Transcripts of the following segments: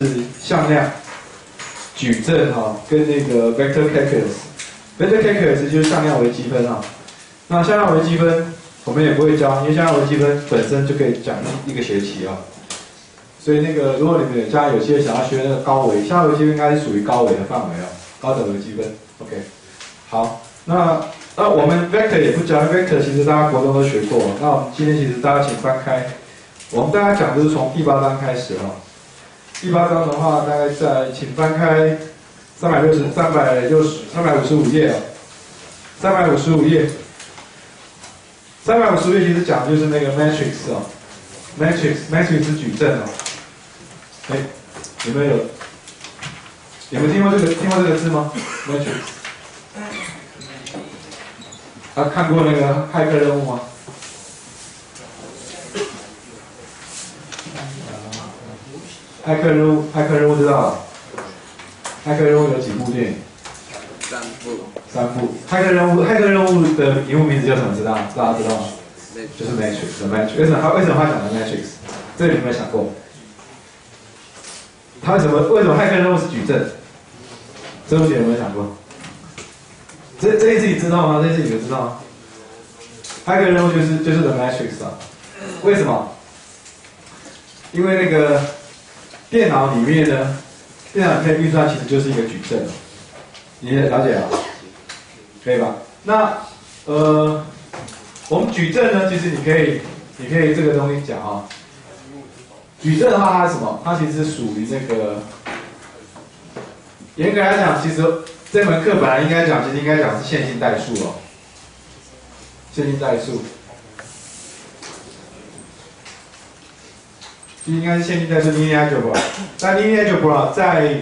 是向量、矩阵哈，跟那个 vector calculus。vector calculus 就是向量微积分啊。那向量微积分我们也不会教，因为向量微积分本身就可以讲一个学期啊。所以那个如果你们有些想要学那个高维，向量微积分应该是属于高维的范围啊，高等微积分。OK， 好，那我们 vector 也不教 ，vector 其实大家国中都学过。那我们今天其实大家请翻开，我们大家讲的是从第8章开始哈。第8章的话，大概请翻开355页啊，355页其实讲的就是那个 matrix 啊 ，matrix 是矩阵啊。哎，有没有听过这个字吗 ？matrix 看过那个骇客任务吗？骇客任务知道了。骇客任务有几部电影？3部。骇客任务的英文名字叫什么？大家知道吗？就是 Matrix。为什么他讲的 Matrix？ 这个你有没有想过？为什么骇客任务是矩阵？这部电影有没有想过？这件事你知道吗？这件事你们知道吗？骇客任务就是 The Matrix 啊。为什么？因为那个电脑里面运算其实就是一个矩阵，你了解啊？可以吧？那我们矩阵呢，其实你可以这个东西讲啊。矩阵的话，它是什么？它其实属于那个，严格来讲，其实这门课本来应该讲是线性代数哦。线性代数。应该是线性代数 linear algebra， 但 linear algebra 在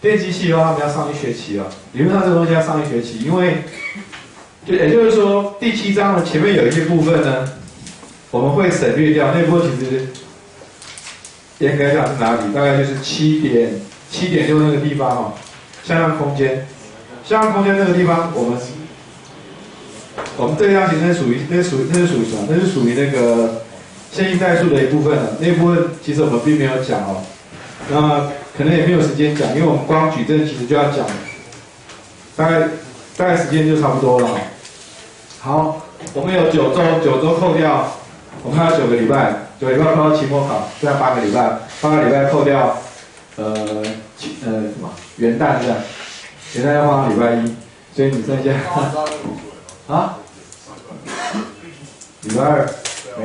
电机系的话，他们要上1学期了。理论上这个东西要上1学期，因为也就是说第7章的前面有一些部分呢，我们会省略掉。那部分其实严格来讲是哪里？大概就是7.6那个地方哦，向量空间。向量空间那个地方，我们这个样其实那是属于什么？那是属于那个线性代数的一部分了，那部分其实我们并没有讲哦，那可能也没有时间讲，因为我们光矩阵其实就要讲，大概时间就差不多了。好，我们有9周扣掉，我们还有9个礼拜扣到期末考，这样8个礼拜扣掉，元旦这样，元旦要放到礼拜1，所以你剩下啊，礼拜2。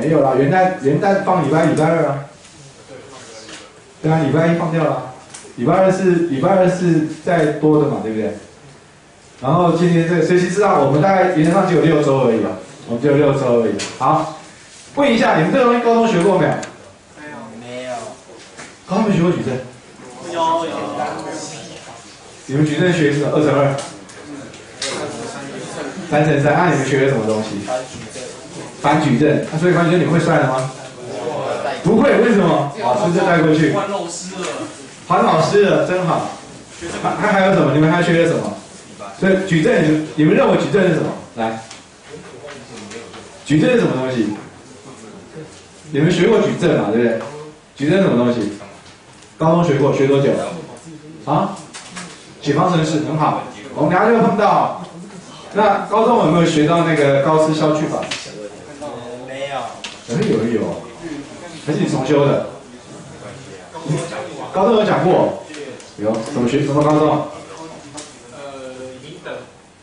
没有啦，元旦放礼拜2啊。对啊，礼拜1放掉了，礼拜二是再多的嘛，对不对？然后今天所以其实我们大概原则上只有6周而已啊，我们只有6周而已。好，问一下，你们这个东西高中学过没有？没有。高中没学过矩阵？有。你们矩阵学什么？2×2。3×3，那你们学的什么东西？反矩阵，所以反矩阵你会算了吗？不会，为什么？老师就带过去。换老师了。还老师了，真好。还有什么？你们还学了什么？所以矩阵，你们认为矩阵是什么？来，矩阵是什么东西？你们学过矩阵嘛？对不对？矩阵是什么东西？高中学过，学多久？啊？解方程式，很好。我们等下就会碰到。那高中有没有学到那个高斯消去法？没有。有，还是你重修的？高中有讲过？有，怎么学？什么高中？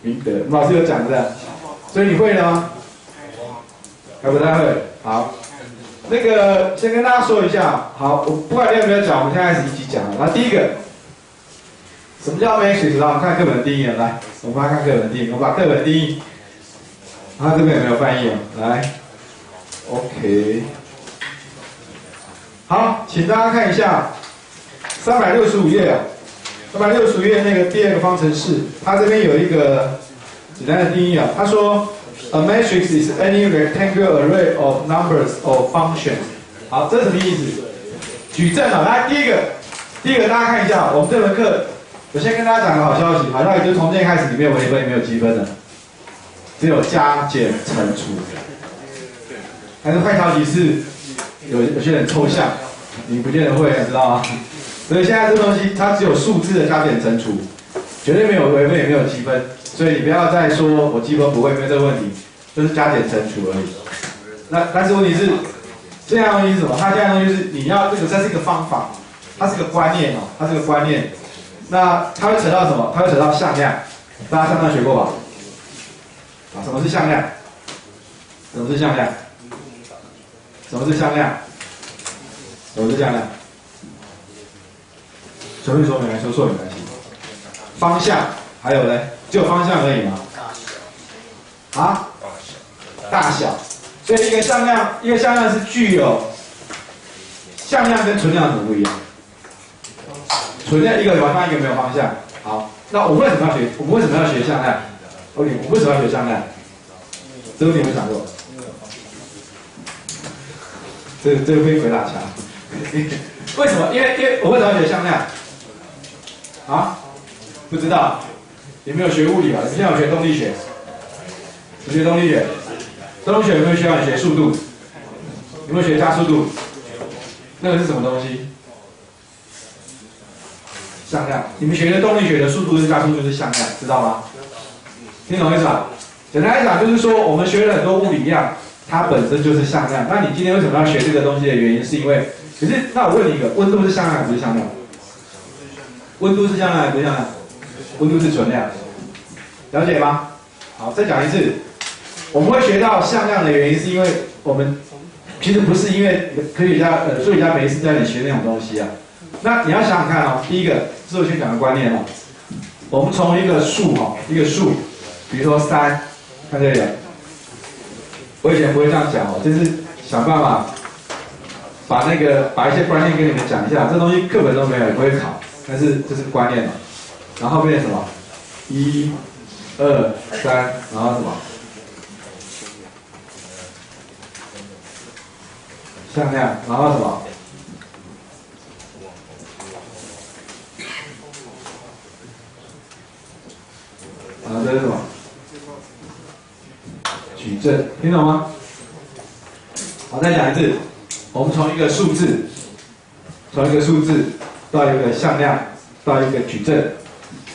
明德，老师有讲的，所以你会了吗？还不太会。好，那个先跟大家说一下，好，我不管你有没有讲，我们现在开始一起讲了。那第一个，什么叫 matrix？ 我们看课本的定义，来，我们看课本的定义，我把课本的定义，它这边有没有翻译啊？来 ，OK。好，请大家看一下365页啊，365页那个第2个方程式，它这边有一个简单的定义啊。他说 ，a matrix is any rectangular array of numbers or functions。好，这是什么意思？矩阵啊，来第一个大家看一下，我们这门课，我先跟大家讲个好消息，好消息就是从今天开始，你没有微分，也没有积分的，只有加减乘除。但是坏消息是，有些人抽象，你不见得会，知道吗？所以现在这东西它只有数字的加减乘除，绝对没有微分也没有积分，所以你不要再说我积分不会，没有这个问题，就是加减乘除而已。那但是问题是，这样的东西是什么？它这样的东西就是你要这是一个方法，它是个观念哦，它是个观念。那它会扯到什么？它会扯到向量，大家上课学过吧？啊，什么是向量？什么是向量？什么是向量？什么是向量？随便说没关系，说错没关系。方向还有呢？只有方向而已吗？啊？大小。所以一个向量是具有向量跟存量怎么不一样？存量一个有方向，一个没有方向。好，那我们为什么要学？我们为什么要学向量？我们为什么要学向量？这个你有没有想过？这个会鬼打墙。为什么？因为我为什么要学向量？啊？不知道。你没有学物理吧？你现在有学动力学？有学动力学？动力学有没有需要你学速度？有没有学加速度？那个是什么东西？向量。你们学的动力学的速度是加速度是向量，知道吗？听懂意思吧？简单来讲就是说，我们学了很多物理量，它本身就是向量。那你今天为什么要学这个东西的原因，是因为，可是那我问你一个，温度是向量还是向量？温度是向量还是向量？温度是存量，了解吗？好，再讲一次，我们会学到向量的原因，是因为我们其实不是因为科学家、数学家没事在你学那种东西啊。那你要想想看哦，第一个是我先讲的观念哦，我们从一个数哈，一个数，比如说3，看这里，我以前不会这样讲哦，就是想办法把一些观念跟你们讲一下，这东西课本都没有，也不会考，但是这是观念嘛。然后变成什么？1、2、3，然后什么？向量，然后什么？然后这是什么？矩阵，听懂吗？好，再讲一次，我们从一个数字到一个向量，到一个矩阵。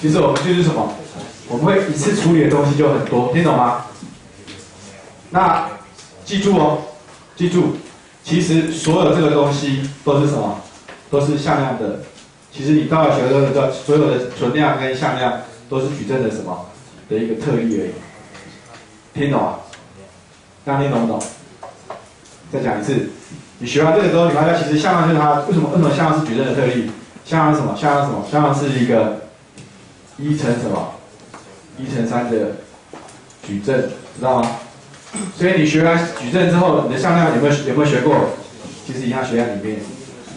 其实我们就是什么？我们会一次处理的东西就很多，听懂吗？那记住哦，记住，其实所有这个东西都是什么？都是向量的。其实你到了学的所有的存量跟向量都是矩阵的什么的一个特例而已。听懂啊？大家听懂不懂？再讲一次，你学完这个之后，你发现其实向量就是它为什么向量是矩阵的特例？向量是什么？向量是什么？向量是一个1乘什么？1乘3的矩阵，知道吗？所以你学完矩阵之后，你的向量有没有学过？其实一样学在里面。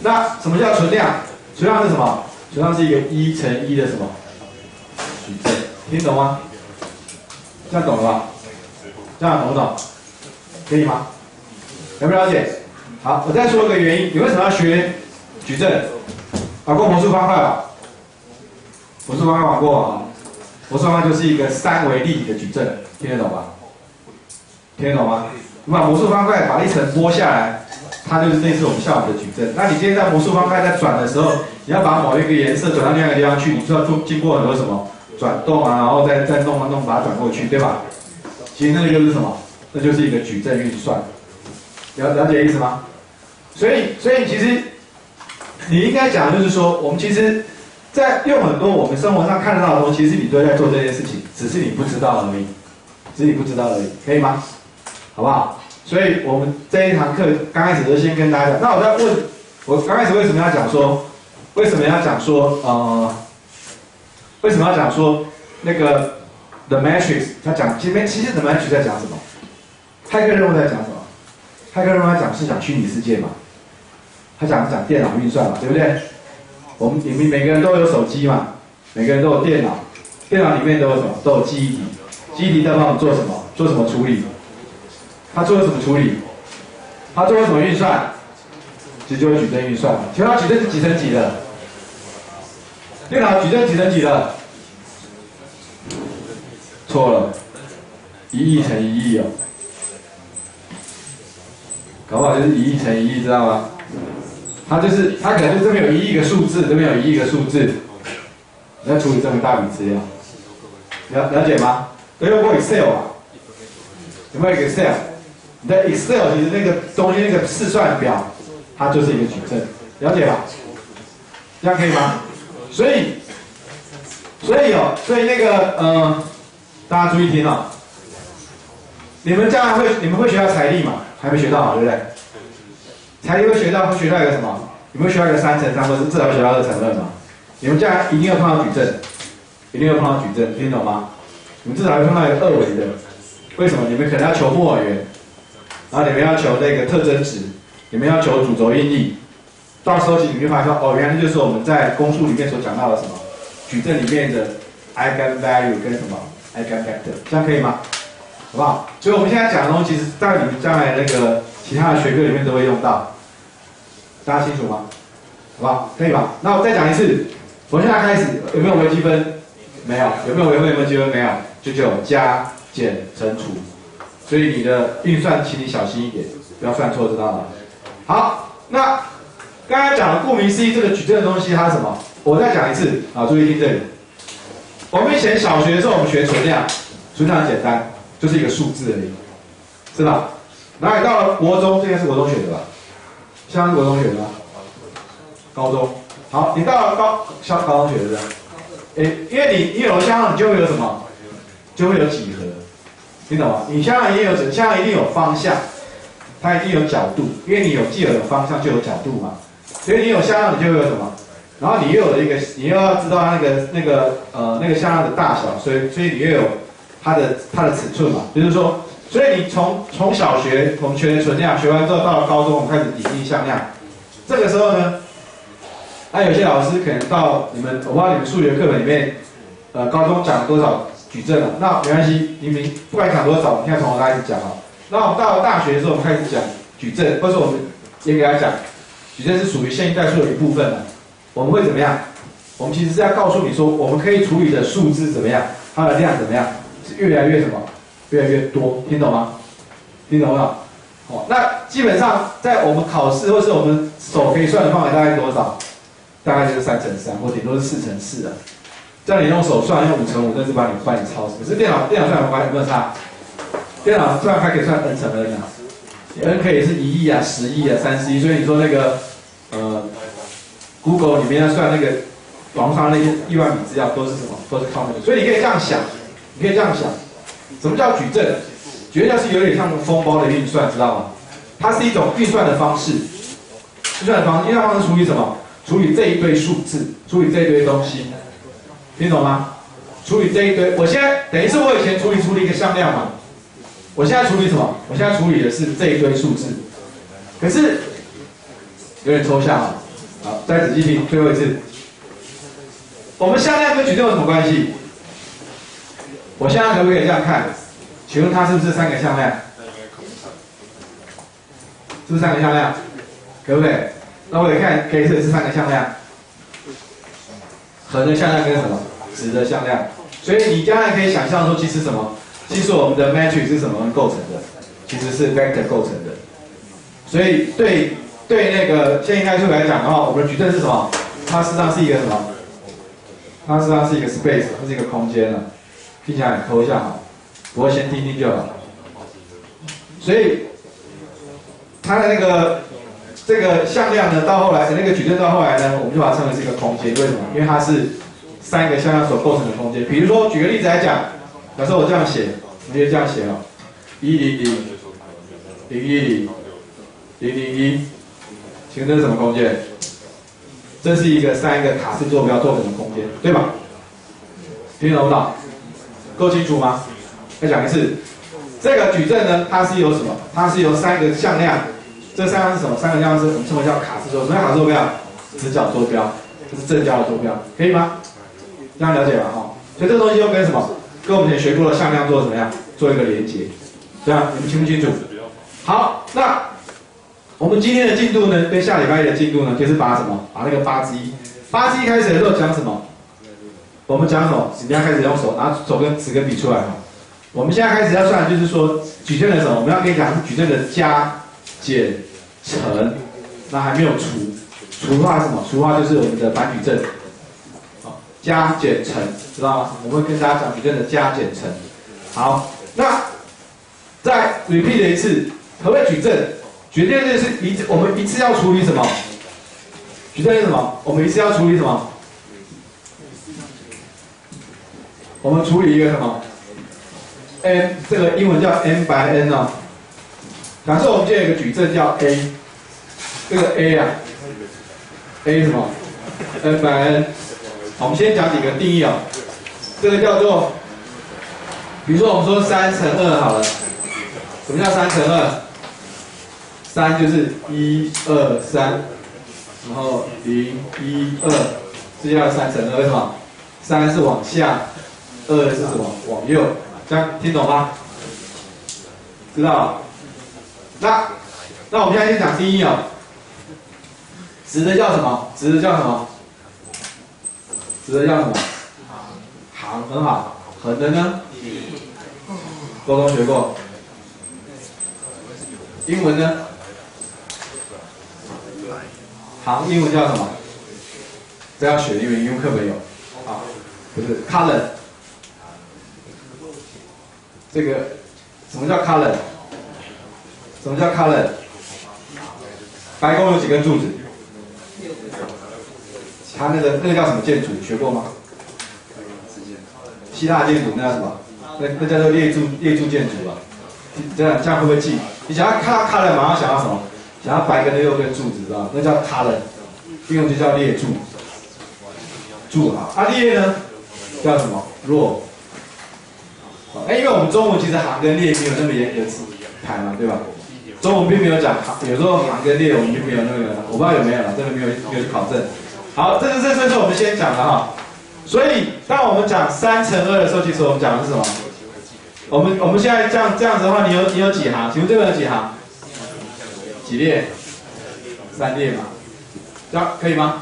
那什么叫存量？存量是什么？存量是一个1乘1的什么矩阵？听懂吗？这样懂了吧？这样懂不懂？可以吗？了不了解？好，我再说一个原因，你为什么要学矩阵？玩过魔术方块吧？魔术方块玩过啊？魔术方块就是一个3维立体的矩阵，听得懂吧？听得懂吗？你把魔术方块把一层剥下来，它就是类似我们校园的矩阵。那你今天在魔术方块在转的时候，你要把某一个颜色转到另外一个地方去，你就要经过很多什么转动啊，然后再弄把它转过去，对吧？其实那个就是什么？那就是一个矩阵运算。了解意思吗？所以其实你应该讲的就是说，我们其实在用很多我们生活上看得到的东西，其实你都在做这件事情，只是你不知道而已，可以吗？好不好？所以我们这一堂课刚开始就先跟大家讲。那我在问，我刚开始为什么要讲说那个 The Matrix？ 他讲其实 The Matrix 在讲什么？骇客任务在讲什么？骇客任务他讲是讲虚拟世界嘛？他讲电脑运算嘛，对不对？你们每个人都有手机嘛，每个人都有电脑，电脑里面都有什么？都有记忆体，记忆体在帮我们做什么？做什么处理？它做了什么处理？它做了什么运算？其实就是矩阵运算嘛。请问矩阵是几乘几的？电脑矩阵几乘几的？错了，1亿乘1亿哦，搞不好就是1亿乘1亿，知道吗？它可能就这边有1亿个数字，这边有1亿个数字，你要处理这么大笔资料，了解吗？都用过 Excel 啊？有没有 Excel？ 你的 Excel 其实那个中间那个试算表，它就是一个矩阵，了解吧？这样可以吗？所以那个大家注意听哦。你们将来你们会学到财力嘛？还没学到嘛，对不对？财力会学到一个什么？你们会学到一个3乘3，或是至少会学到2乘2嘛？你们将来一定要碰到矩阵，听懂吗？你们至少会碰到一个2维的。为什么？你们可能要求木耳圆，然后你们要求那个特征值，你们要求主轴应力。到时候你会发现哦，原来就是我们在公数里面所讲到的什么矩阵里面的 eigenvalue 跟什么 eigenvector， 这样可以吗？好不好？所以我们现在讲的东西，其实在你们将来那个其他的学科里面都会用到，大家清楚吗？好不好？可以吧？那我再讲一次，从现在开始有没有微积分？没有。有没有微积分？没有，就只有加、减、乘、除。所以你的运算，请你小心一点，不要算错，知道吗？好，那刚才讲的顾名思义，这个矩阵的东西它是什么？我再讲一次啊，注意听这里。我们以前小学的时候，我们学存量，存量很简单。就是一个数字而已，是吧？然后你到了国中，这个是国中学的吧？像是国中学的吗？高中。好，你到了高中学的，因为你有相当，你就会有什么？就会有几何，听懂吗？你相当一定有方向，它一定有角度，因为你有既有的方向就有角度嘛。所以你有相当，你就会有什么？然后你又有了你又要知道它那个向量的大小，所以你又有它的尺寸嘛，就是说，所以你从小学我们学的存量，学完之后到了高中，我们开始引进向量。这个时候呢，有些老师可能到我不知道你们数学课本里面，高中讲了多少矩阵了，那没关系，你们不管讲多少，我们现在从头开始讲啊。那我们到了大学的时候，我们开始讲矩阵，或者我们也给他讲，矩阵是属于线性代数的一部分了。我们会怎么样？我们其实是要告诉你说，我们可以处理的数字怎么样，它的量怎么样。是越来越什么？越来越多，听懂吗？听懂没有？哦，那基本上在我们考试或是我们手可以算的范围大概多少？大概就是3乘3，或顶多是4乘4啊。这样你用手算，用5乘5，那是帮你超时。可是电脑算有没有差？电脑算还可以算 n 乘 n 啊 ，n 可以是1亿啊、10亿啊、30亿。所以你说那个Google 里面要算那个网上那些1万笔资料都是什么？都是靠那个。所以你可以这样想。什么叫矩阵？矩阵是有点像封包的运算，知道吗？它是一种运算的方式。运算方式处理什么？处理这一堆数字，处理这一堆东西，听懂吗？处理这一堆，我现在等于是我以前处理一个向量嘛。我现在处理什么？我现在处理的是这一堆数字。可是有点抽象啊。好，再仔细听，最后一次。我们向量跟矩阵有什么关系？我现在可不可以这样看？请问它是不是3个向量？是不是3个向量？可不可以？那我也看，可以是3个向量，横的向量跟什么？直的向量。所以你将来可以想象说，其实什么？其实我们的 matrix 是什么构成的？其实是 vector 构成的。所以对那个线性代数来讲的话，我们的矩阵是什么？它实际上是一个什么？它实际上是一个 space， 它是一个空间了。听起来很抽象哈，不过先听听就好。所以它的这个向量呢，到后来那个矩阵到后来呢，我们就把它称为是一个空间。为什么？因为它是3个向量所构成的空间。比如说，举个例子来讲，假设我这样写，我就这样写哦，100、010、001，请问这是什么空间？这是一个3个卡式坐标做成的空间，对吧？听懂不懂？够清楚吗？再讲一次，这个矩阵呢，它是由什么？它是由3个向量，这3个是什么？3个向量是我们称为叫卡式坐标。什么叫卡式坐标？直角坐标，这是正交的坐标，可以吗？这样了解吧？哈，所以这个东西又跟什么？跟我们以前学过的向量做怎么样？做一个连接，这样你们清不清楚？好，那我们今天的进度呢，跟下礼拜一的进度呢，就是把什么？把那个8之1开始的时候讲什么？我们讲什么？你要开始用手拿手跟纸跟笔出来哈。我们现在开始要算，就是说矩阵的什么？我们要跟你讲是矩阵的加、减、乘，那还没有除。除的话是什么？除的话就是我们的反矩阵，好，加减乘，知道吗？我们会跟大家讲矩阵的加减乘。好，那再 repeat 一次，何谓矩阵？矩阵就是我们一次要处理什么？矩阵是什么？我们一次要处理什么？我们处理一个什么 n， 这个英文叫 n by n 哦。假设我们今天有一个矩阵叫 a， 这个 a 啊 ，a 什么 n by n。好，我们先讲几个定义啊、哦。这个叫做，比如说我们说3乘2好了，什么叫3乘2？3就是1、2、3，然后0、1、2，这叫3乘2。为什么？3是往下。2是什么？往右，这样听懂吗？知道了。那我们现在先讲定义哦。直的叫什么？直的叫什么？直的叫什么？行，很好。横的呢？高中学过。英文呢？行，英文叫什么？这要学，因为英文课本有。啊，不是 column。这个什么叫 column？ 什么叫 column？ 白宫有几根柱子？它那个叫什么建筑？学过吗？希腊建筑那叫什么？那叫做列柱建筑啊。这样会不会记？你想要看到 column， 马上想要什么？想要白跟6根柱子，知道吗？那叫 column， 英文就叫列柱。柱好，列呢叫什么 ？row。因为我们中文其实行跟列没有那么严格排嘛，对吧？中文并没有讲行，有时候行跟列我们就没有那个，我不知道有没有了，这个没有去考证。好，这是我们先讲的哈。所以当我们讲3乘2的时候，其实我们讲的是什么？我们现在这样子的话，你有几行？请问这边有几行？几列？3列嘛，这样可以吗？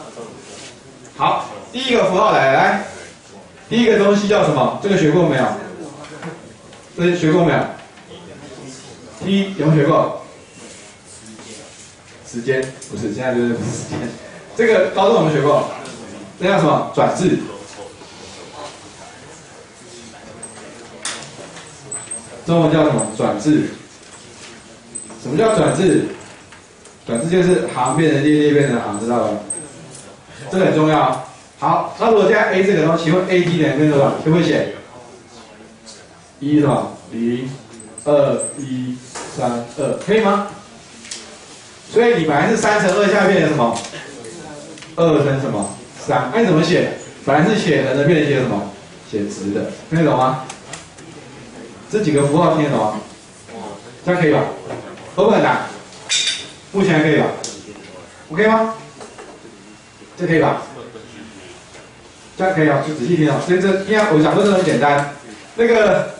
好，第一个符号来，第一个东西叫什么？这个学过没有？这学过没有 ？T 有没有学过？时间不是，现在就是不是时间。这个高中有没有学过？这叫什么？转置。中文叫什么？转置。什么叫转置？转置就是行变成列，列变成行，知道吧？这个很重要。好，那如果现在 A 这个东西，请问 AT 等于多少？会不会写？1是吧？0、2、1、3、2，可以吗？所以你本来是3乘2，下面变成什么？2乘什么？3。那你怎么写？本来是写横的，变成写什么？写直的，听得懂吗？这几个符号听得懂吗？这样可以吧？会不会很难？目前还可以吧 ？OK 吗？这可以吧？这样可以啊，就仔细听哦。所以这应该我讲的这很简单。那个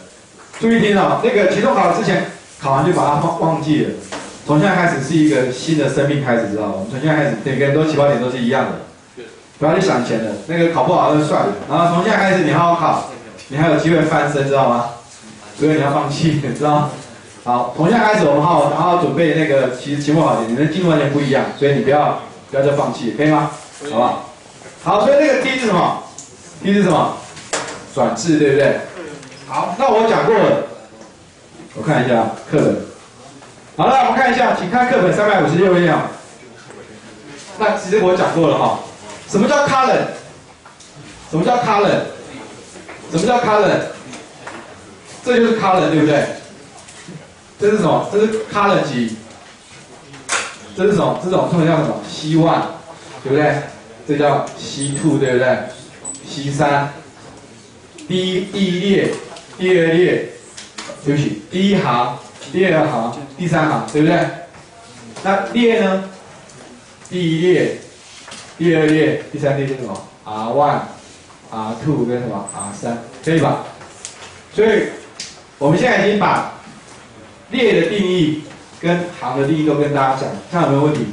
注意听哦，那个期中考之前考完就把它忘记了。从现在开始是一个新的生命开始，知道吗？我们从现在开始每个人都起跑点都是一样的，不要去想钱的，那个考不好就算了。然后从现在开始你好好考，你还有机会翻身，知道吗？所以你要放弃，知道吗？好，从现在开始我们好好准备那个期末考题，你们进度完全不一样，所以你不要再放弃，可以吗？好不好？好，所以那个 T 是什么 ？T 是什么？转置，对不对？好，那我讲过了，我看一下课本。好了，我们看一下，请看课本356页啊。那其实我讲过了哈，什么叫 column？ 什么叫 column？ 什么叫 column？ 这就是 column， 对不对？这是什么？这是 column 几？这是什么？这种通常叫什么？ C1， 对不对？这叫 C2， 对不对？ C3， 第一列，第二列，对不起，第一行，第二行，第三行，对不对？那列呢？第一列，第二列，第三列是什么 ？R1、R2 跟什么 R3， 可以吧？所以我们现在已经把列的定义跟行的定义都跟大家讲，看有没有问题？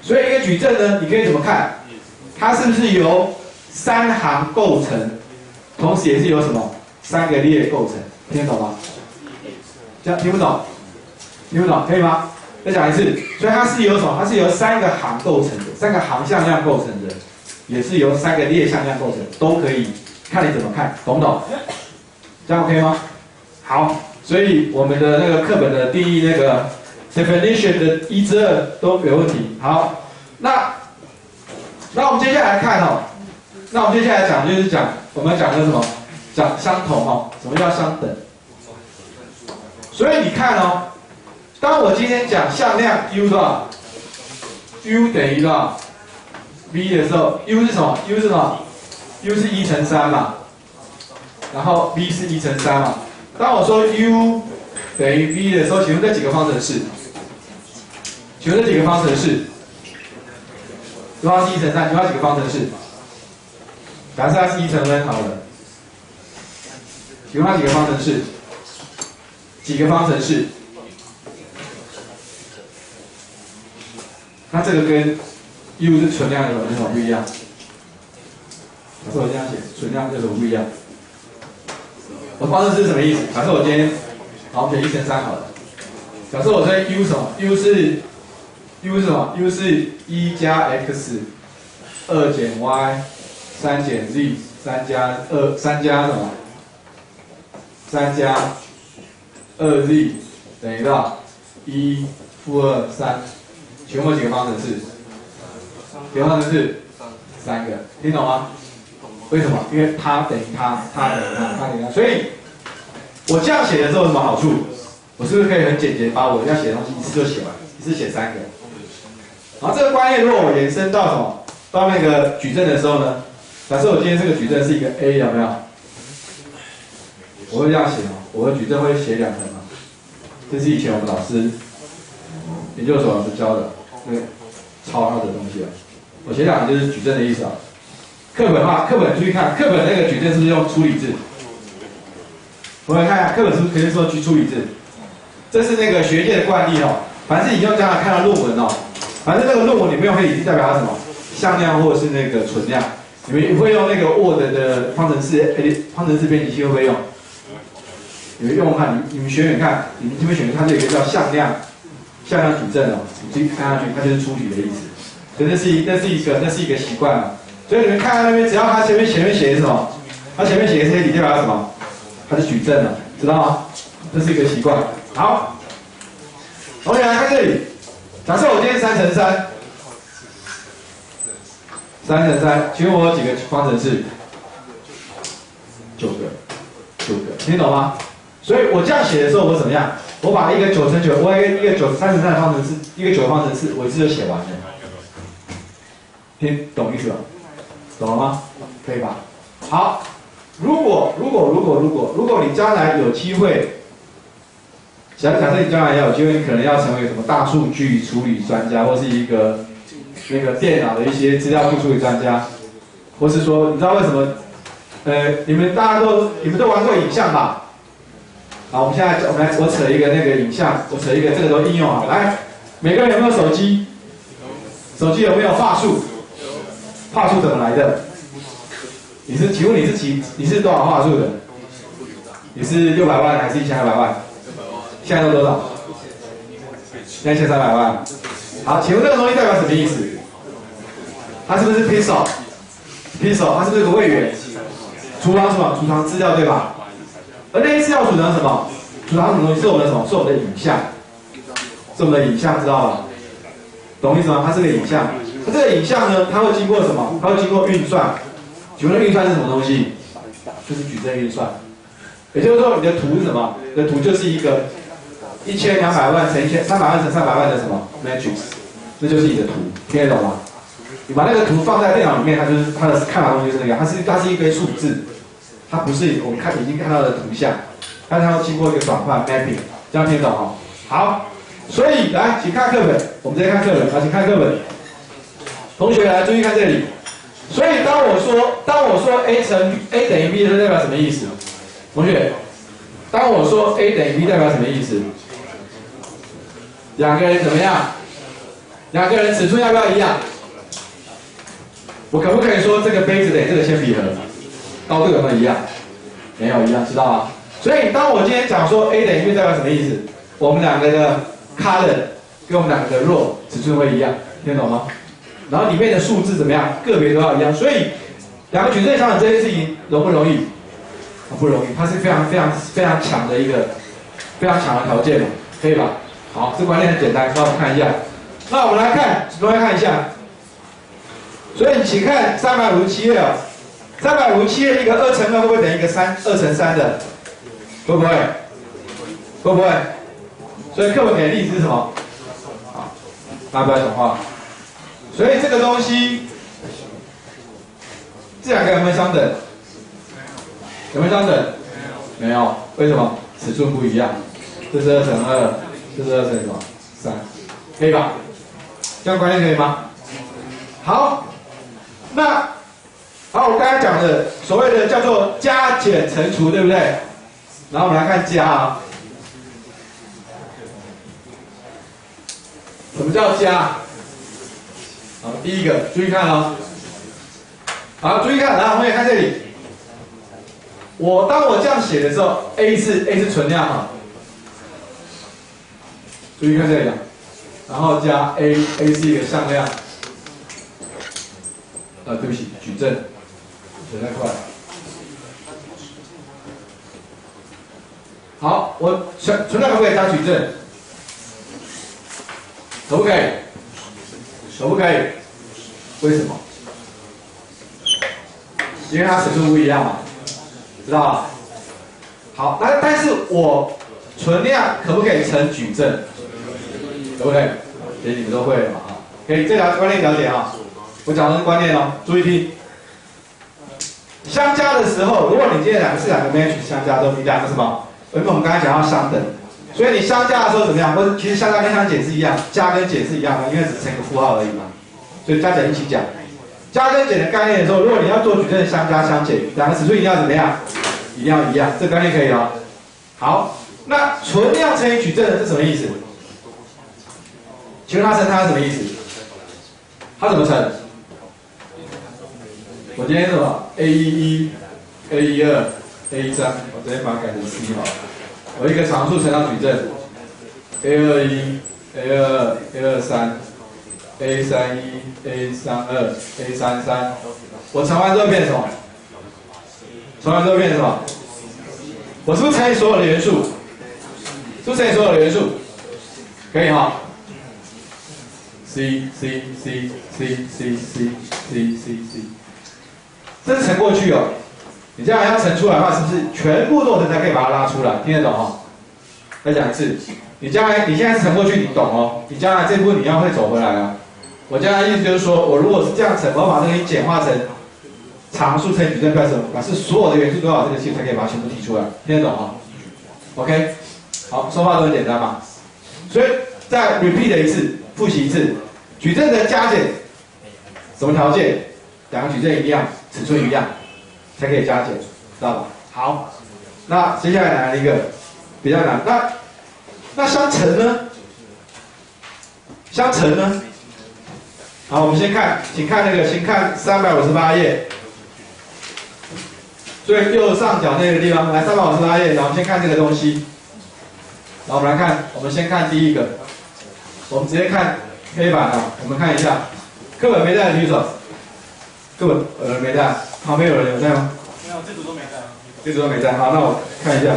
所以一个矩阵呢，你可以怎么看？它是不是由3行构成，同时也是由什么3个列构成？听得懂吗？这样听不懂？听不懂可以吗？再讲一次，所以它是由什么？它是由3个行构成的，3个行向量构成的，也是由3个列向量构成，都可以看你怎么看，懂不懂？这样 OK 吗？好，所以我们的那个课本的定义那个 definition 的1至2都没有问题。好，那我们接下来看哦，那我们接下来讲就是讲我们讲的什么？讲相同哦，什么叫相等？所以你看哦，当我今天讲向量 u 多少 ，u 等于多少 v 的时候 ，u 是什么 ？u 是什么 ？u 是1乘3嘛，然后 v 是1乘3嘛。当我说 u 等于 v 的时候，请问这几个方程式？请问这几个方程式？如果它是1乘3，请问它几个方程式？假设它是1乘 n 好了，请问它几个方程式？几个方程式？那这个跟 u 是存量有什么不一样？假设我这样写，存量有什么不一样？我方程式是什么意思？假设我今天，好，我们写1乘3好了。假设我这 u 什么 ？u 是什么 ？u 是1加 x， 2减 y， 3减 z， 3加什么？3加2z 等于多少？1负2 3。请问有几个方程式？几个方程式？3个，听懂吗？为什么？因为它等于它，它等于它，它等于它。所以，我这样写的时候有什么好处？我是不是可以很简洁把我要写的东西一次就写完，一次写3个？然后这个观念如果我延伸到什么？到那个矩阵的时候呢？假设我今天这个矩阵是一个 A， 有没有？我会这样写哦，我的矩阵会写2层嘛。这是以前我们老师研究所老师教的，抄他的东西啊。我写2层就是矩阵的意思啊。课本注意看，课本那个矩阵是不是用粗理字？我们看一下，课本是不是可以说粗理字？这是那个学界的惯例哦。凡是以后将来看到论文哦，反正那个论文里面会已经代表它什么向量或者是那个存量。你们会用那个 Word 的方程式编辑器会不会用？你们用看，你们选选看，你们这边选它这有一个叫向量矩阵哦，你自己看下去，它就是粗体的意思。所以那是一个习惯啊。所以你们看到那边，只要它前面写的是什么，它前面写的是黑体代表什么？它是矩阵了，知道吗？这是一个习惯。好，同学来看这里，假设我今天3乘3，3乘3，请问我有几个方程式？9个，听懂吗？所以我这样写的时候，我怎么样？我把一个9乘9，我一个3乘3的方程式，一个9的方程式，我一次就写完了。听懂意思吧？懂了吗？可以吧？好，如果你将来有机会，假设你将来要有机会，你可能要成为什么大数据处理专家，或是一个那个电脑的一些资料库处理专家，或是说，你知道为什么？你们都玩过影像吧？好，我扯一个那个影像，我扯一个这个都应用好。来，每个人有没有手机？手机有没有话术？话术怎么来的？请问你是多少话术的？你是600万还是1200万？现在都多少？现在1300万。好，请问这个东西代表什么意思？它是不是 pixel？ 它是不是个位元？储藏什么？储藏资料对吧？而那些资料储藏什么？储藏什么东西？是我们的什么？是我们的影像。是我们的影像，知道吧？懂意思吗？它是个影像。那这个影像呢？它会经过什么？它会经过运算。请问运算是什么东西？就是矩阵运算。也就是说，你的图是什么？你的图就是一个1200万乘1300万乘300万的什么 matrix， 这就是你的图，听得懂吗？你把那个图放在电脑里面，它的看法东西就是那个，它是一堆数字，它不是我们已经看到的图像，但它要经过一个转换 mapping， 这样听得懂哈？好，所以来，请看课本，我们直接看课本，请看课本。同学来注意看这里，所以当我说 A 等于 B 的时候，代表什么意思？同学，当我说 A 等于 B 代表什么意思？两个人怎么样？两个人尺寸要不要一样？我可不可以说这个杯子等于这个铅笔盒？高度有没有一样？没有一样，知道吗？所以当我今天讲说 A 等于 B 代表什么意思？我们两个的 color 跟我们两个的弱尺寸会一样，听得懂吗？然后里面的数字怎么样，个别都要一样，所以两个矩阵相等这件事情容不容易？不容易，它是非常强的一个非常强的条件嘛，可以吧？好，这观念很简单，让我们看一下。那我们来看，同学看一下。所以请看357页啊，357页一个2乘2会不会等于一个2乘3的？会不会？会不会？所以课本给的例子是什么？好，大家不要讲话。所以这个东西，这两个有没有相等？有没有相等？没有。为什么？尺寸不一样。这是2乘2，这是2乘什么？3，可以吧？这样观念可以吗？好，那好，我刚才讲的所谓的叫做加减乘除，对不对？然后我们来看加啊。什么叫加？好，第一个注意看哦。好，注意看，来，我们也看这里。当我这样写的时候 ，A 是存量哈。注意看这里啊。然后加 A 是一个向量。对不起，矩阵，写太快了。好，我存量可不可以加矩阵？可不可以？可不可以？为什么？因为它尺寸不一样嘛，知道吧？好，但是我存量可不可以乘矩阵？可不可以？所以你们都会了嘛？啊，可以，这条观念了解啊。我讲的是观念哦，注意听。相加的时候，如果你今天是两个 matrix 相加之后，你两个什么？因为我们刚才讲到相等，所以你相加的时候怎么样？或者其实相加跟相减是一样，加跟减是一样的，因为只乘一个负号而已嘛。所以加减一起讲。加跟减的概念的时候，如果你要做矩阵相加相减，两个尺寸一定要怎么样？一定要一样，这个概念可以哦。好，那存量乘以矩阵是什么意思？请问它乘它是什么意思？它怎么乘？我今天是什么 ？A11、A12、A13，我直接把它改成 C 好了。我一个常数乘上矩阵 ，A21、A22、A31、A32、A33，我乘完之后变成什么？乘完之后变成什么？我是不是乘以所有的元素？是不是乘以所有的元素？可以哈。C，这是乘过去哦。你这样要乘出来的话，是不是全部都乘才可以把它拉出来？听得懂哦？再讲一次，你现在是乘过去，你懂哦？你将来这步你要会走回来啊。我将来意思就是说，我如果是这样乘，我要把这个简化成常数乘以矩阵表示所有的元素都要有这个系，才可以把它全部提出来。听得懂哦 ？OK， 好，说话都很简单嘛。所以再 repeat 一次，复习一次。矩阵的加减，什么条件？两个矩阵一样，尺寸一样，才可以加减，知道吧？好，那接下来来一个比较难，那相乘呢？相乘呢？好，我们先看，请看358页，最右上角那个地方，来358页，然后我们先看这个东西，然后我们来看，我们先看第一个，我们直接看。黑板啊，我们看一下，课本没带的举手。课本没带，旁边有人有带吗？没有，这组都没带。这组都没带，好，那我看一下。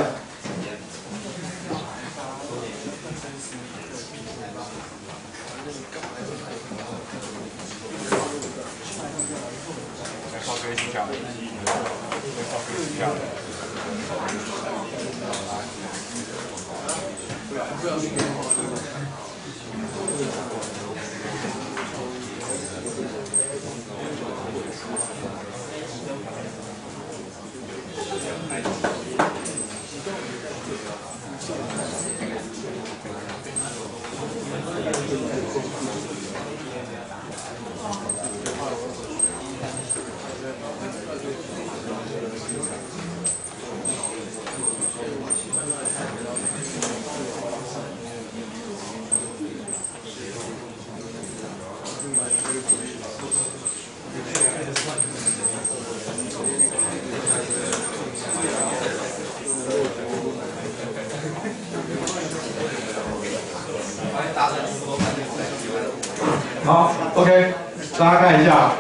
OK， 大家看一下，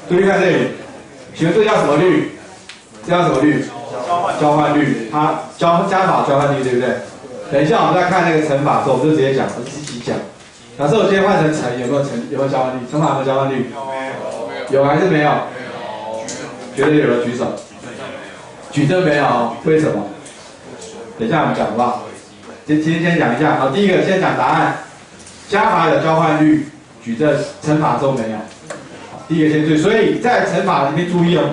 注意看这里，请问这叫什么律？这叫什么律？交换律，它加法交换律，对不对？等一下我们再看那个乘法的时候，我们就直接讲，我自己讲。假设我今天换成乘，有没有交换律？乘法有没有交换律？有还是没有？绝对有的举手。举证没有？为什么？等一下我们讲好不好？今天先讲一下。好，第一个先讲答案。加法有交换律，举证乘法都没有。第一个先注意，所以在乘法里面注意哦。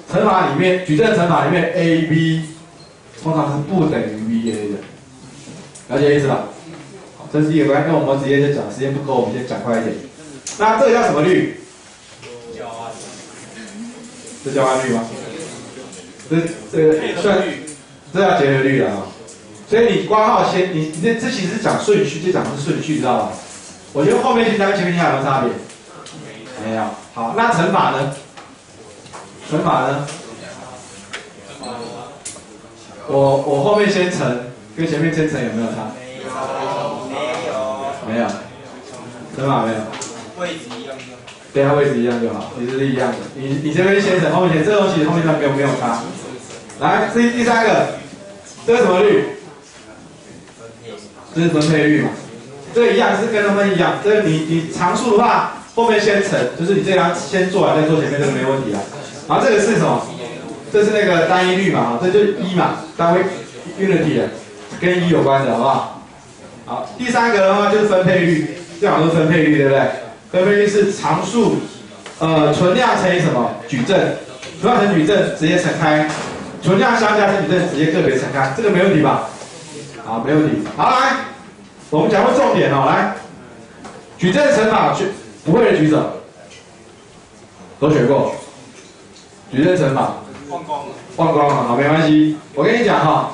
乘法里面，举证乘法里面 AB 通常是不等于 VA 的，了解意思吧？好，这是第一个关系。那我们直接就讲，时间不够，我们先讲快一点。那这个叫什么律？是交换律吗？这个算，这叫结合律了啊。所以你括号先，你这其实是讲顺序，这讲的是顺序，知道吧？我觉得后面先加跟前面加有没有差别？没有。好，那乘法呢？乘法呢？我后面先乘，跟前面先乘有没有差？没有。乘法没有。位置一样就好。对，它位置一样就好，其实是一样的。你这边先乘，后面先，这个东西后面没有差。来，第三个，这是什么律？这是分配律嘛？这个一样是跟他们一样，这个你常数的话，后面先乘，就是你这样先做完再做前面这个没问题啊。然后这个是什么？这是那个单一律嘛，这就是一嘛，单位 unity 的，跟一有关的，好不好？好，第三个的话就是分配律，这两个是分配律，对不对？分配律是常数，存量乘以什么？矩阵，存量乘矩阵直接乘开，存量相加乘矩阵直接个别乘开，这个没问题吧？好，没问题。好，来，我们讲过重点哦，来，矩阵乘法，不会的举手，都学过。矩阵乘法，忘光了，好，没关系。我跟你讲哈，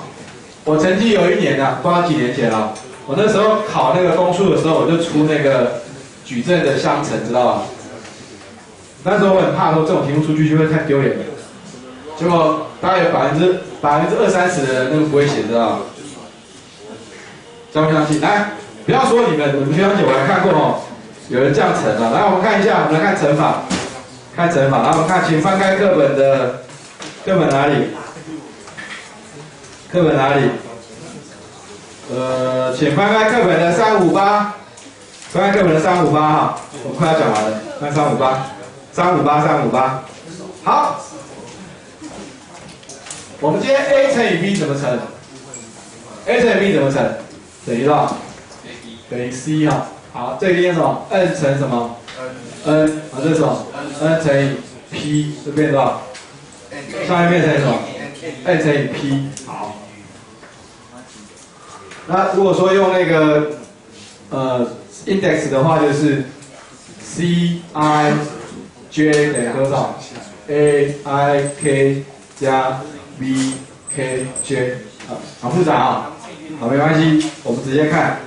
我曾经有一年呢，不知道几年前了，我那时候考那个公数的时候，我就出那个矩阵的相乘，知道吧？那时候我很怕说这种题目出去就会太丢脸了，结果大概有20-30%的人那个不会写，知道吧？相不相信？来，不要说你们不相信，我还看过哦，有人这样乘啊。来，我们看一下，我们来看乘法，看乘法。然后我们看，请翻开课本哪里？课本哪里？请翻开课本的358，翻开课本的358哈，我快要讲完了，看358。好，我们今天 A 乘以 B 怎么乘 ？A 乘以 B 怎么乘？等于多少？等于 C 哈。好，这个变什么 ？N 乘什么 ？N 啊，这是什么 ？N 乘以 P， 这变多少？上面变成什么 ？N 乘以 P。好。那如果说用那个index 的话，就是 C I J 等于多少 ？A I K 加 V K J。好复杂啊。好，没关系，我们直接看，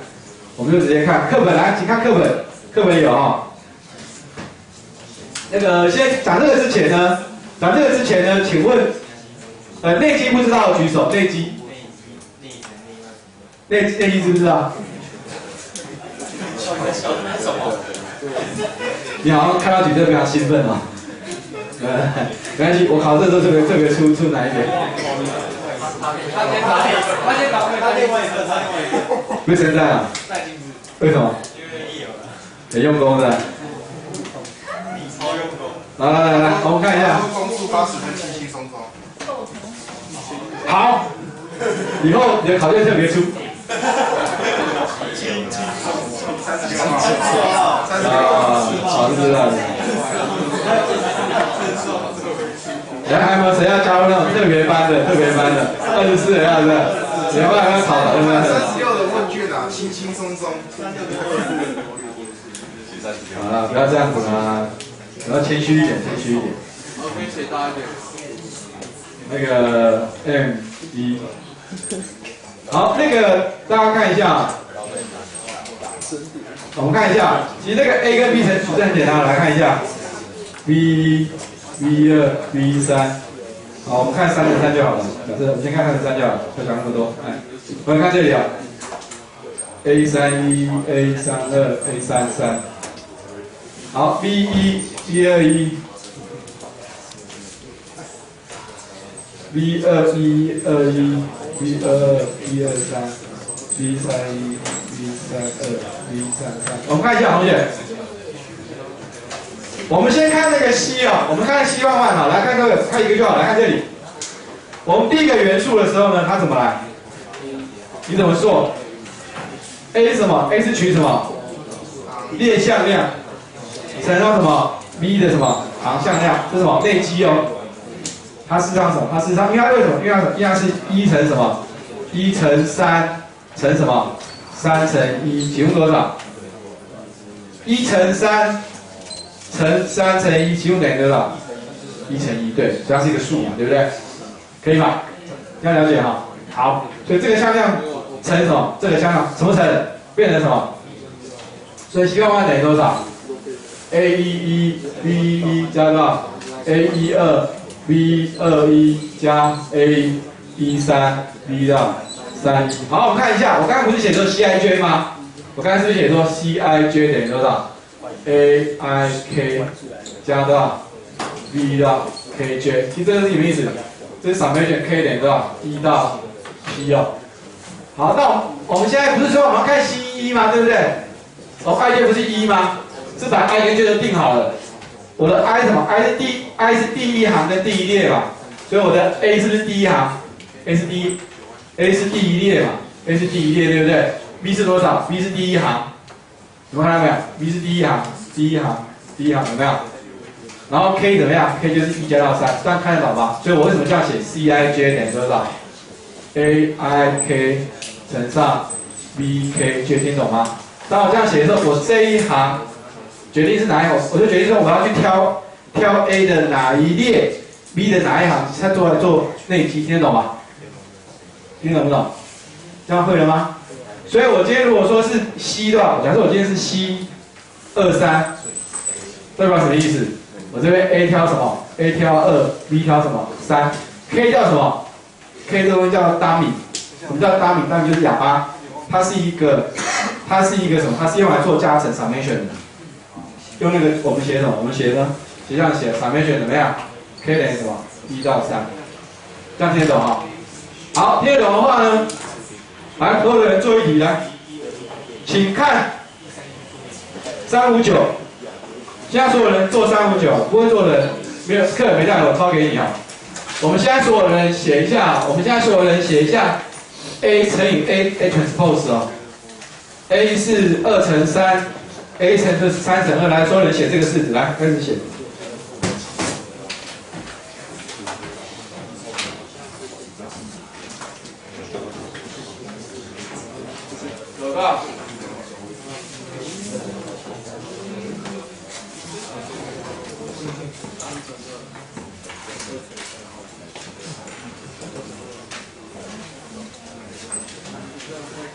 我们就直接看课本来，请看课本，课本有哈。那个先讲这个之前呢，请问，内积不知道的举手，内积知不知道？你好像看到举证非常兴奋哦。没关系，我考试的时候特别出难一点。不称赞啊？为什么？很用功的。来，我们看一下。公数80分，轻轻松松。好，以后你的考卷特别出。好，是知道的。还有没有谁要加入那种特别班的？24人要不要？你要不要考的？对不对？36的问卷啊，轻轻松松。好了，不要这样子啦，要谦虚一点。可以写大一点。那个 M1，好，那个大家看一下，我们看一下，其实那个 A 跟 B 乘矩阵很简单，来看一下 V2、V3，好，我们看3乘3就好了。假设我们先看3乘3就好了，不要讲那么多。哎，我们看这里啊 ，A31、A32、A33，好 V1 121 V2 121 V22 123 V31 V32 V33，我们看一下同学。我们先看那个 C 啊，我们看C换换好，来看这个，看一个就好，来看这里。我们第一个元素的时候呢，它怎么来？你怎么做 ？A 是什么 ？A 是取什么？列向量乘上什么 ？V 的什么航向量？这是什么？内积哦。它事实上什么？它事实上，因为它为什么？因为它是1乘什么？1乘3乘什么？3乘1，请问多少？1乘3乘3乘1，请问等于多少？1乘1，对，所以它是一个数嘛，对不对？可以吗？这样了解哈。好，所以这个向量乘什么？这个向量什么乘？变成什么？所以希望等于多少 ？A11 V11 加多少 ？A12 V21 加 A13 V 到31。好，我们看一下，我刚刚不是写作 Cij 吗？我刚才是不是写作 Cij 等于多少 ？Aik 加多少 V 到 Kj？ 其实这个是什么意思？这是 summation K 等于多少？1到 P 哦。好，那我们现在不是说我们要看 C1 吗？对不对？哦 ，ij 不是1吗？是把 i 跟 j 都定好了。我的 i 什么 ？i 是第一行跟第一列嘛，所以我的 a 是不是第一行 ？a 是第一列嘛 ？a 是第一列，对不对 ？v 是多少 ？v 是第一行，有没有看到没有 ？v 是第一行，第一行有没有？然后 k 怎么样 ？k 就是1加到3，这样看得懂吗？所以我为什么这样写 Cij 等于多少 ？aik 乘上 vk， 听懂吗？当我这样写的时候，我这一行决定是哪一行，我就决定说我要去挑 A 的哪一列 ，B 的哪一行，它做内积，听得懂吗？听懂不懂？这样会了吗？所以我今天如果说是 C 的话，假设我今天是 C23，代表什么意思？我这边 A 挑什么 ？A 挑2 ，B 挑什么？3，K 叫什么 ？K 这个东西叫 dummy， 什么叫 dummy？dummy 就是哑巴，它是一个什么？它是用来做加成 summation 的。用那个我们写什么？我们写呢？写这样写 summation 怎么样 ？K 等于什么？1到3，这样听得懂哈？好，听得懂的话呢，来，所有人做一题来，请看359。现在所有人做359，不会做的没有课没带，我抄给你啊。我们现在所有人写一下，我们现在所有人写一下 A 乘以 A transpose 哦。A 是2乘3。A 乘是3乘2，来，所有人写这个式子，来开始写。有多少？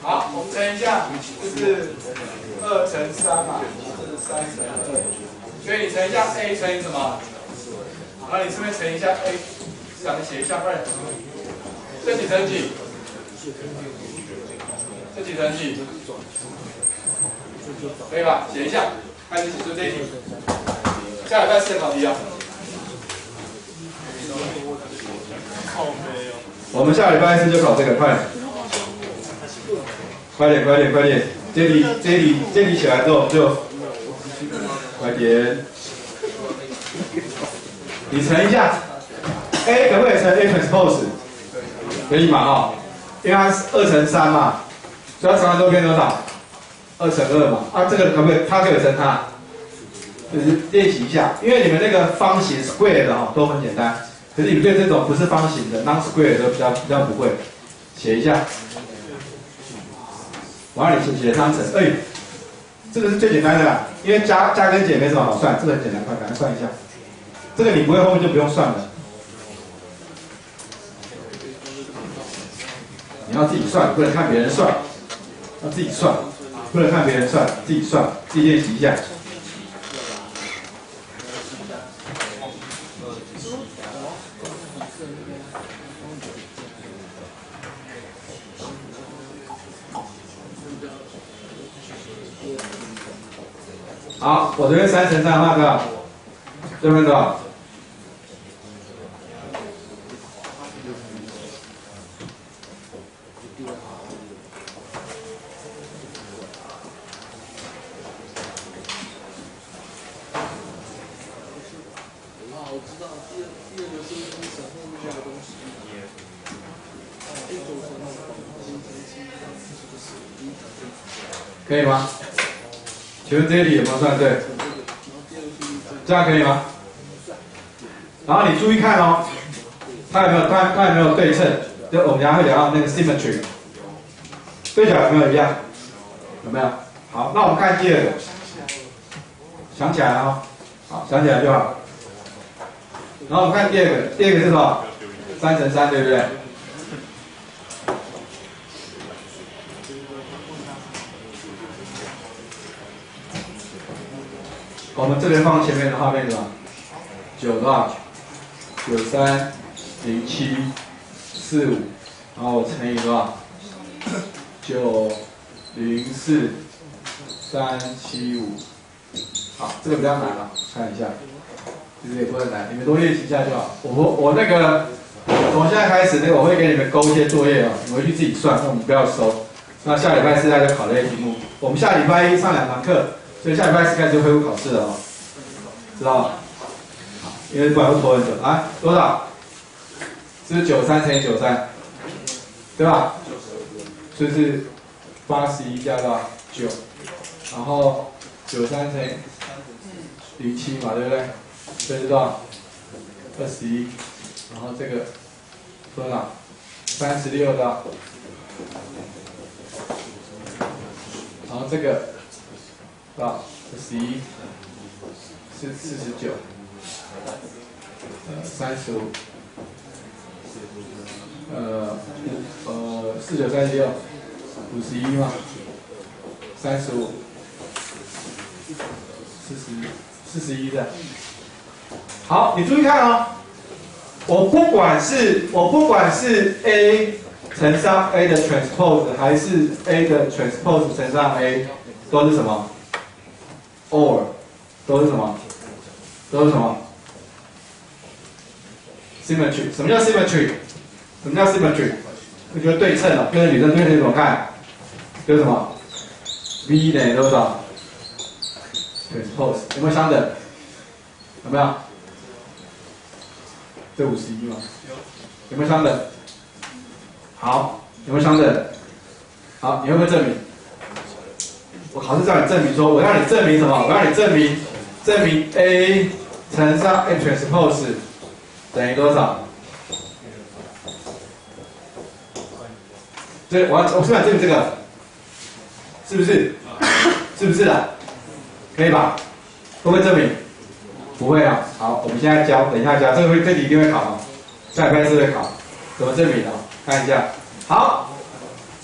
好，我们乘一下，这是2乘3嘛，这是3乘2，所以你乘一下 A 乘以什么？然后你顺便乘一下 A， 这样写一下，快点。这几乘几？这几乘几？可以吧？写一下，开始写出这一题。下礼拜4考题啊。我们下礼拜4就考这个，快点。快点！这里写完之后就快点，你乘一下 ，A 可不可以乘 A transpose？ 可以嘛？哦，因为它是2乘3嘛，所以它乘完之后变多少？2乘2嘛。啊，这个可不可以？它可以乘它，就是练习一下，因为你们那个方形 square 的哦都很简单，可是你们对这种不是方形的 non square 的比较不会，写一下。我让你写3乘，这个是最简单的啦，因为加跟减没什么好算，这个很简单，快赶快算一下。这个你不会，后面就不用算了。你要自己算，不能看别人算，要自己算，不能看别人算，自己算，自己练习一下。好，我这边3乘3的话多少？这边多少？我知道，第二个是工程后面那个东西。可以吗？请问这里有没有算对？这样可以吗？然后你注意看哦，它有没有对称？就我们等下会聊到那个 symmetry， 对角有没有一样？有没有？好，那我们看第二个，想起来了哦，好，想起来就好。然后我们看第二个，第二个是什么？3乘3，对不对？我们这边放前面的画面是吧？9多少？930745，然后我乘以多少？904375。好，这个比较难了，看一下。其实也不会难，你们多练习一下就好。我那个从现在开始，那个我会给你们勾一些作业哦，你们回去自己算，那我们不要收。那下礼拜4大家考这些题目。我们下礼拜1上2堂课，所以下礼拜4开始恢复考试了哦，知道吗？好，因为不然会拖很久。来，多少？是93乘以93，对吧？所以是81加到9，然后93乘以07嘛，对不对？所以是多少？21，然后这个多少？36的，然后这个多少？11是49，35，49、36，51嘛，35，41的。好，你注意看哦，我不管是 A 乘上 A 的 transpose 还是 A 的 transpose 乘上 A， 都是什么 ？or 都是什么？都是什么 ？symmetry。什么叫 symmetry？ 什么叫 symmetry？ 就觉得对称了，跟着女生对称怎么看？就是什么 ？V 等于多少 ？transpose 有没有相等？有没有？这51嘛，有没有相等？好，有没有相等？好，你会不会证明？我考试让你证明说，我让你证明什么？我让你证明 A 乘上 A transpose 等于多少？对，我是想证明这个，是不是？是不是的？可以吧？会不会证明？不会啊，好，我们现在教，等一下教，这题一定会考啊，下礼拜4会考，怎么证明啊？看一下，好，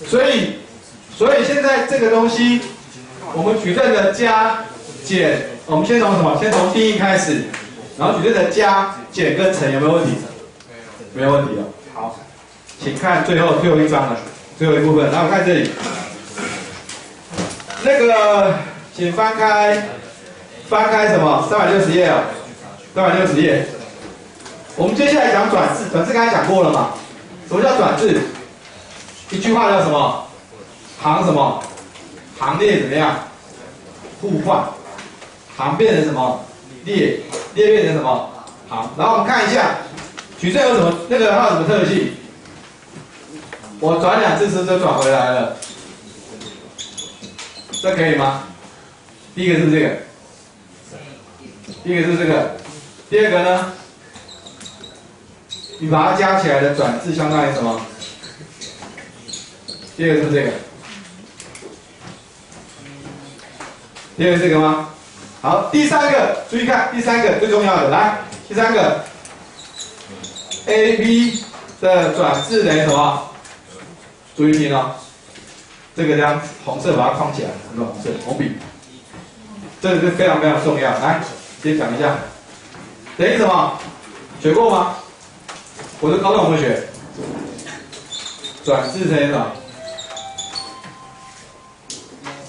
所以现在这个东西，我们矩阵的加减，我们先从什么？先从定义开始，然后矩阵的加减跟乘有没有问题？没有问题了。好，请看最后一章了，最后一部分，然后看这里，那个，请翻开什么？360页啊，360页。我们接下来讲转置，转置刚才讲过了嘛？什么叫转置？一句话叫什么？行什么？行列怎么样？互换。行变成什么？列变成什么？行。然后我们看一下，矩阵有什么？那个它有什么特性？我转2次就转回来了，这可以吗？第一个是这个。第一个是这个，第二个呢？你把它加起来的转置相当于什么？第二个是这个，第二个是这个吗？好，第三个，注意看，第三个最重要的，来，第三个 ，AB 的转置等于什么？注意听哦，这个将红色把它框起来，什么红色？红笔，这个是非常非常重要，来。先讲一下，等于什么？学过吗？我的高中有没有学？转置乘以什么？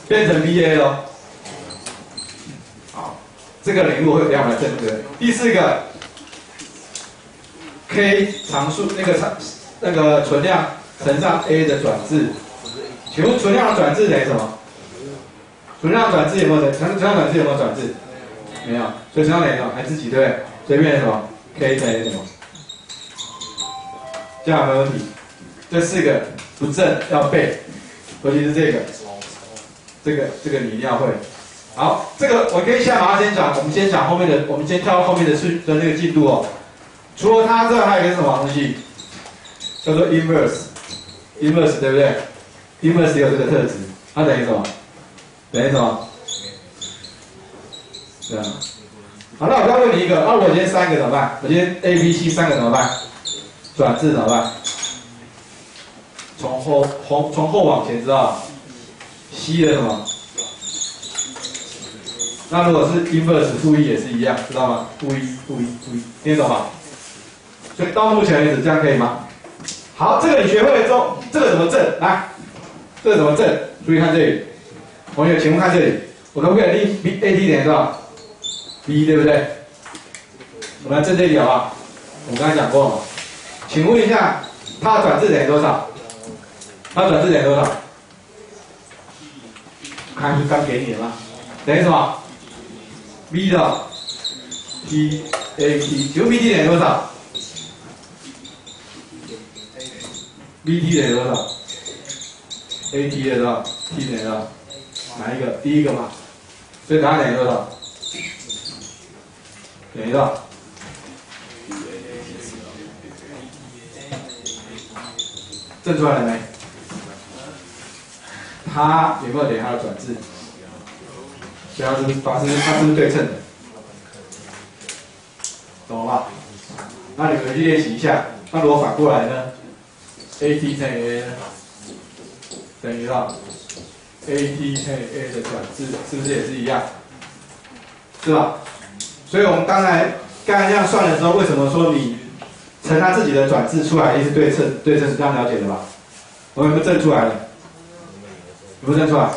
变成 VA 咯。这个领域会非常的正确。第4个 k 常数那个存量乘上 a 的转置，请问存量的转置等于什么？存量转置有没有存量转置有没有转置？没有，所以存量等于什么？还自己对不对？所以变成什么 ？k 等于什么？这样有没有问题？这4个不正要背，尤其是这个你一定要会。好，这个我可以现在马上先讲，我们先讲后面的，我们先跳到后面的那个进度哦。除了它之外，还有一个什么东西？叫做 inverse，inverse 对不对 ？inverse 也有这个特质，它等于什么？等于什么？对啊。好，那我再问你一个，那我今天3个怎么办？我今天 A、B、C 3个怎么办？转置怎么办？从后往前知道 ，C 的什么？那如果是 inverse 负1也是一样，知道吗？负1，听得懂吗？所以到目前为止这样可以吗？好，这个你学会了之后，这个怎么正？来，这个怎么正？注意看这里，同学，请问看这里，我可不可以令 B A T 等于多少 ？B 对不对？我们来正这一条啊，我们刚才讲过了嘛。请问一下，它的转置等于多少？它的转置等于多少？看是刚给你的吗？等于什么 ？B 的 P A T， 请问 B T 等于多少？B T 等于多少 ？A T 等于多少 ？T 等于多少？哪一个？第一个嘛。所以答案等于多少？等于多少？正出来了没？它有没有等于它的转置？所以它是不是对称的？懂了吧？那你们去练习一下。那如果反过来呢 ？AT 乘以 A 呢？等于到 AT 乘以 A 的转置，是不是也是一样？是吧？所以我们刚才这样算的时候，为什么说你乘它自己的转置出来一定是对称？对称是这样了解的吧？我们有没有正出来了？有没有正出来？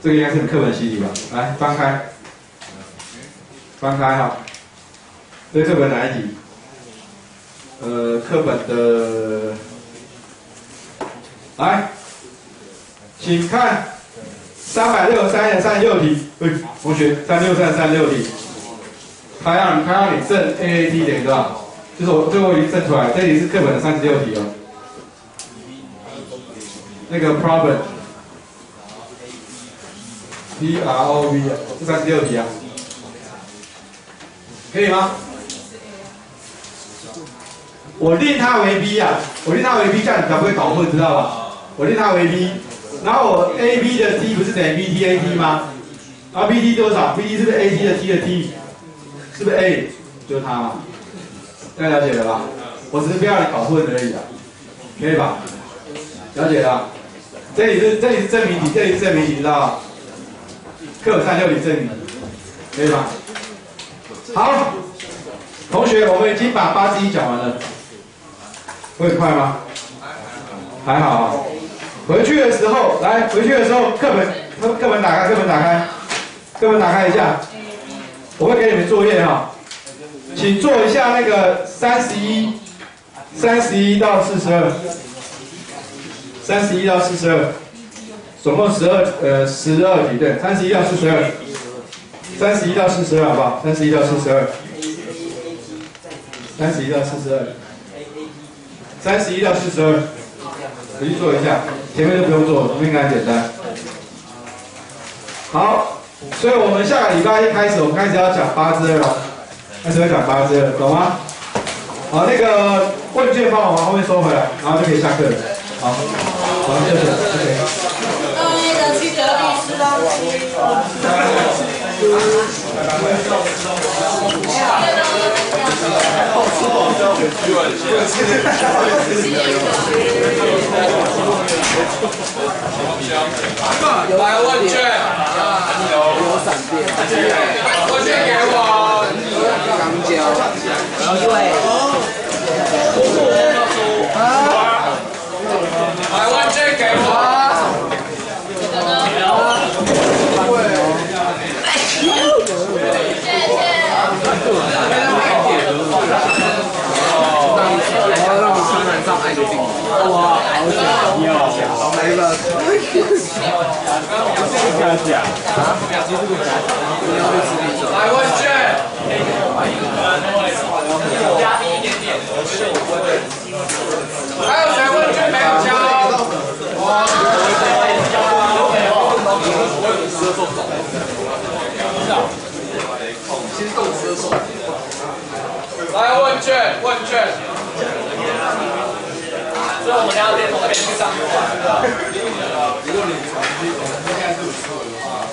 这个应该是你课本习题吧？来翻开，翻开哈。这课本哪一题？课本的，来，请看363的36题。同学，363的36题，他让你正 AAT 等于多少？就是我最后已经正出来了，这里是课本的36题哦。那个 problem PROV 啊，这36题啊，可以吗？我令它为 B 啊，我令它为 B， 这样你才不会搞混，知道吧？我令它为 B， 然后我 AB 的 T 不是等于 BT/AT 吗？然后 BT 多少 ？BT 是不是 AT 的 T 的 T？ 是不是 A？ 就是它嘛，大家了解了吧？我只是不要你搞混而已啊，可以吧？了解了。这里是证明题，这里是证明题，知道吧？课本36题证明题，可以吧？好，同学，我们已经把81讲完了，会很快吗？还好啊。回去的时候，课本打开一下，我会给你们作业哈，请做一下那个31到42，总共12题，对，31到42，好不好？31到42，回去做一下，前面就不用做，后面应该很简单。好，所以我们下个礼拜一开始，我们开始要讲8之2了，懂吗？好，那个问卷帮我往后面收回来，然后就可以下课了。好，谢谢。OK。那个去隔壁吃东有来问卷，有闪电，问卷给我，钢胶，对，来问卷给我。这个呢？哇，好屌！来吧，来问卷。压低一点点。还有谁问卷没有交？来问卷，问卷。所以我们要练从那边去上课。如果你成绩应该是不错的话，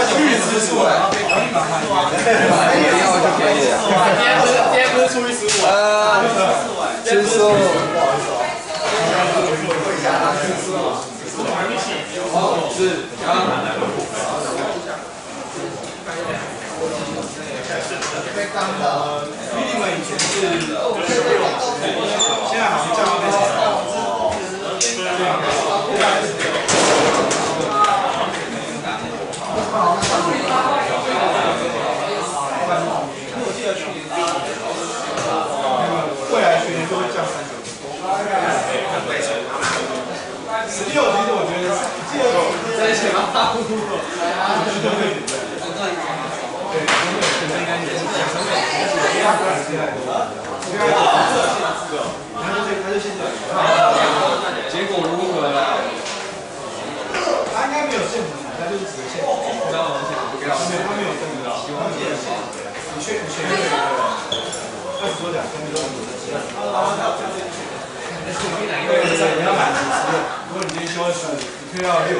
去吃素哎，今天不是初一15吃素。是。比你们以前是现在好像叫他们未来学年都会降39。16其实我觉得在一起吗？对，应该也是这样。结果如何？他应该没有限制，他就是直线。知道吗？他没有这个希望线。你选那个20多奖，跟这个你要买50，如果你今天休20，你退到6。